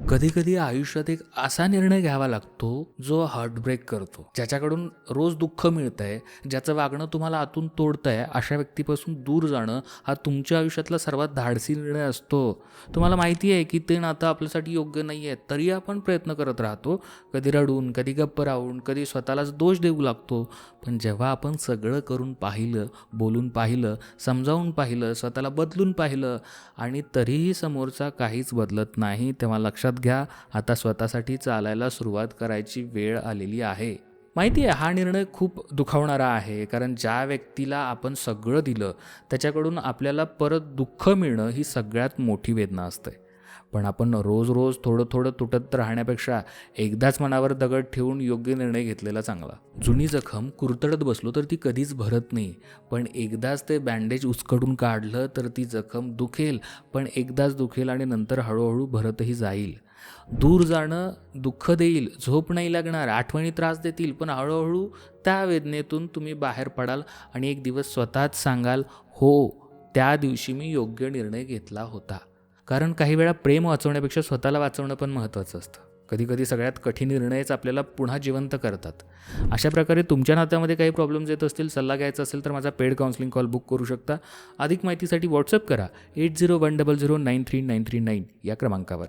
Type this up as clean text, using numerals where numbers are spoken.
कधी-कधी आयुष्यात एक असा निर्णय घ्यावा लागतो, जो हार्टब्रेक करतो. ज्याच्याकडून रोज दुःख मिळतंय, ज्याचं वागणं तुम्हाला आतून तोडतंय, अशा व्यक्तीपासून दूर जाणं हा तुमच्या आयुष्यातला सर्वात धाडसी निर्णय असतो. तुम्हाला माहिती आहे की ते नातं आपल्यासाठी योग्य नाही आहे, तरी आपण प्रयत्न करत राहतो. कधी रडून, कधी गप्प राहून, कधी स्वतःलाच दोष देऊ लागतो. पण जेव्हा आपण सगळं करून पाहिलं, बोलून पाहिलं, समजावून पाहिलं, स्वतःला बदलून पाहिलं आणि तरीही समोरचा काहीच बदलत नाही, तेव्हा लक्षात घ्या, आता स्वतःसाठी चालायला सुरुवात करायची वेळ आलेली आहे. माहिती आहे, हा निर्णय खूप दुखावणारा आहे, कारण ज्या व्यक्तीला आपण सगळं दिलं त्याच्याकडून आपल्याला परत दुःख मिळणं ही सगळ्यात मोठी वेदना असते. पण आपण रोज रोज थोडं थोडं तुटत राहण्यापेक्षा एकदाच मनावर दगड ठेवून योग्य निर्णय घेतलेला चांगला. जुनी जखम कुरतडत बसलो तर ती कधीच भरत नाही, पण एकदाच ते बँडेज उचकडून काढलं तर ती जखम दुखेल, पण एकदाच दुखेल आणि नंतर हळूहळू भरतही जाईल. दूर जाणं दुःख देईल, झोप नाही लागणार, आठवणी त्रास देतील, पण हळूहळू त्या वेदनेतून तुम्ही बाहेर पडाल आणि एक दिवस स्वतःच सांगाल, हो, त्या दिवशी मी योग्य निर्णय घेतला होता. कारण काही वेळा प्रेम वाचवण्यापेक्षा स्वतःला वाचवणं पण महत्त्वाचं असतं. कधीकधी सगळ्यात कठीण निर्णयच आपल्याला पुन्हा जिवंत करतात. अशा प्रकारे तुमच्या नात्यामध्ये काही प्रॉब्लेम्स येत असतील, सल्ला घ्यायचा असेल तर माझा पेड काउन्सिलिंग कॉल बुक करू शकता. अधिक माहितीसाठी व्हॉट्सअप करा 8010093939 या क्रमांकावर.